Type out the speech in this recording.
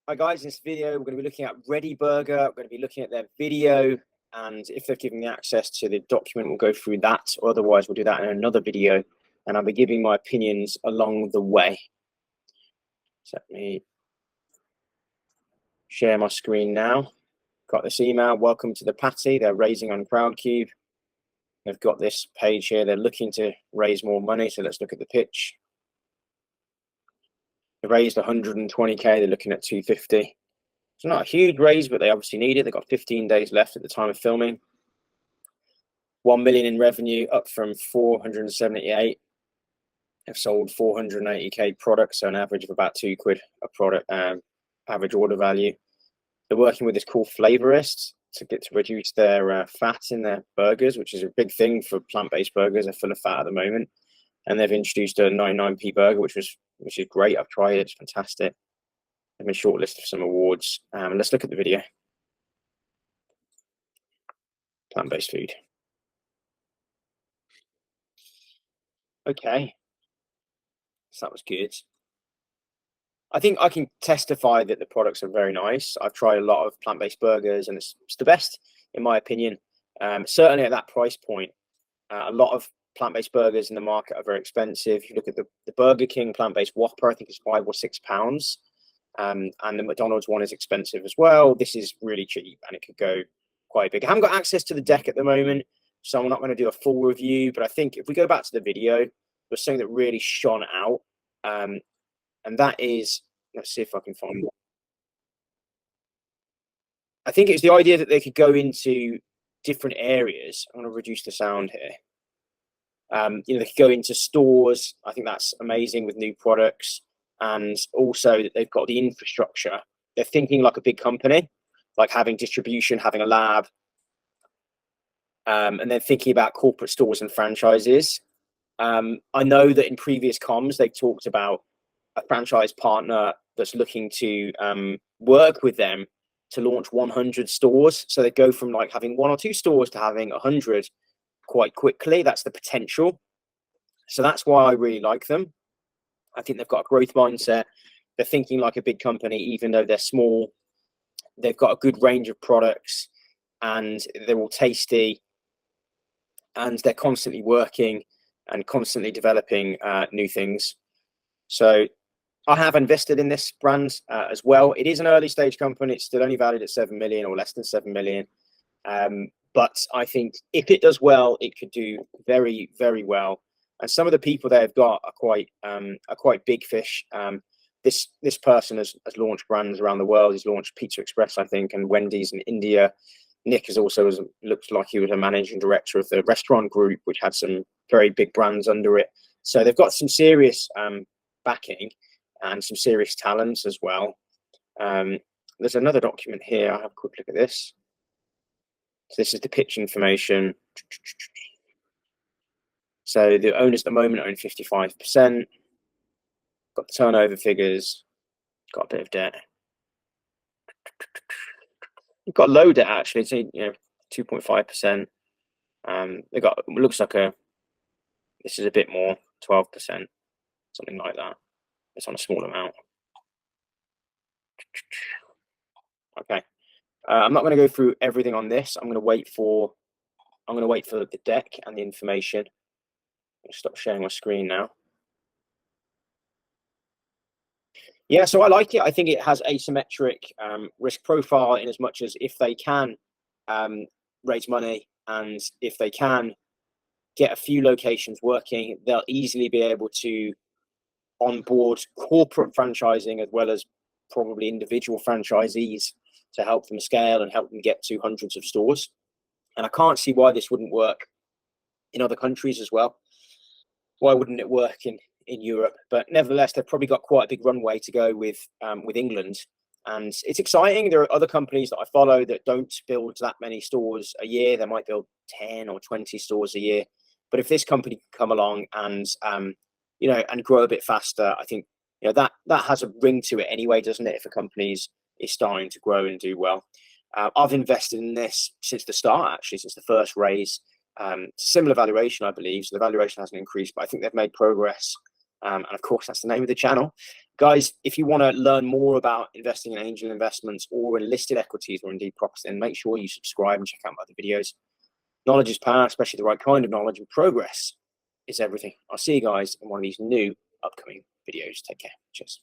Hi guys, in this video we're going to be looking at Readyburger. We're going to be looking at their video, and if they've given me access to the document, we'll go through that, or otherwise we'll do that in another video, and I'll be giving my opinions along the way. So let me share my screen now. Got this email, welcome to the party. They're raising on Crowdcube. They've got this page here. They're looking to raise more money, so let's look at the pitch. They raised 120k, they're looking at 250. It's not a huge raise, but they obviously need it. They've got 15 days left at the time of filming. 1 million in revenue, up from 478. They've sold 480k products, so an average of about £2 a product, average order value. They're working with this cool flavorist to reduce their fat in their burgers, which is a big thing for plant-based burgers. They're full of fat at the moment. And they've introduced a 99p burger, which is great. I've tried it, it's fantastic. They've been shortlisted for some awards. Let's look at the video. Plant-based food. Okay, so that was good. I think I can testify that the products are very nice. I've tried a lot of plant-based burgers, and it's the best, in my opinion. Certainly at that price point, a lot of plant-based burgers in the market are very expensive. If you look at the Burger King plant-based Whopper, I think it's £5 or £6. And the McDonald's one is expensive as well. This is really cheap, and it could go quite big. I haven't got access to the deck at the moment, so I'm not going to do a full review. But I think if we go back to the video, there's something that really shone out. And that is, let's see if I can find it. I think it's the idea that they could go into different areas. I'm going to reduce the sound here. They could go into stores. I think that's amazing with new products, and also that they've got the infrastructure. They're thinking like a big company, like having distribution, having a lab, and they're thinking about corporate stores and franchises. I know that in previous comms they've talked about a franchise partner that's looking to work with them to launch 100 stores. So they go from like having 1 or 2 stores to having 100 quite quickly. That's the potential. So that's why I really like them. I think they've got a growth mindset. They're thinking like a big company, even though they're small. They've got a good range of products, and they're all tasty, and they're constantly working and constantly developing new things. So I have invested in this brand as well. It is an early stage company. It's still only valued at 7 million or less than 7 million. But I think if it does well, it could do very, very well. And some of the people they've got are quite big fish. This person has launched brands around the world. He's launched Pizza Express, I think, and Wendy's in India. Nick looks like he was a managing director of the restaurant group, which had some very big brands under it. So they've got some serious backing and some serious talents as well. There's another document here. I'll have a quick look at this. So this is the pitch information. So the owners at the moment own 55%. Got the turnover figures. Got a bit of debt. You've got low debt actually. It's 2.5%. They got, it looks like this is a bit more, 12%, something like that. It's on a small amount. Okay. I'm not going to go through everything on this. I'm going to wait for the deck and the information. I'm going to stop sharing my screen now. Yeah, so I like it. I think it has asymmetric risk profile, in as much as if they can raise money and if they can get a few locations working, they'll easily be able to onboard corporate franchising as well as probably individual franchisees to help them scale and help them get to hundreds of stores. And I can't see why this wouldn't work in other countries as well. Why wouldn't it work in Europe? But nevertheless, they've probably got quite a big runway to go with England. And it's exciting. There are other companies that I follow that don't build that many stores a year. They might build 10 or 20 stores a year. But if this company can come along and and grow a bit faster, I think that has a ring to it anyway, doesn't it? If a company is starting to grow and do well. I've invested in this since the start, actually, since the first raise. Similar valuation, I believe. So the valuation hasn't increased, but I think they've made progress. And of course, that's the name of the channel. Guys, if you want to learn more about investing in angel investments or in listed equities or indeed property, then make sure you subscribe and check out my other videos. Knowledge is power, especially the right kind of knowledge, and progress is everything. I'll see you guys in one of these new upcoming videos. Take care. Cheers.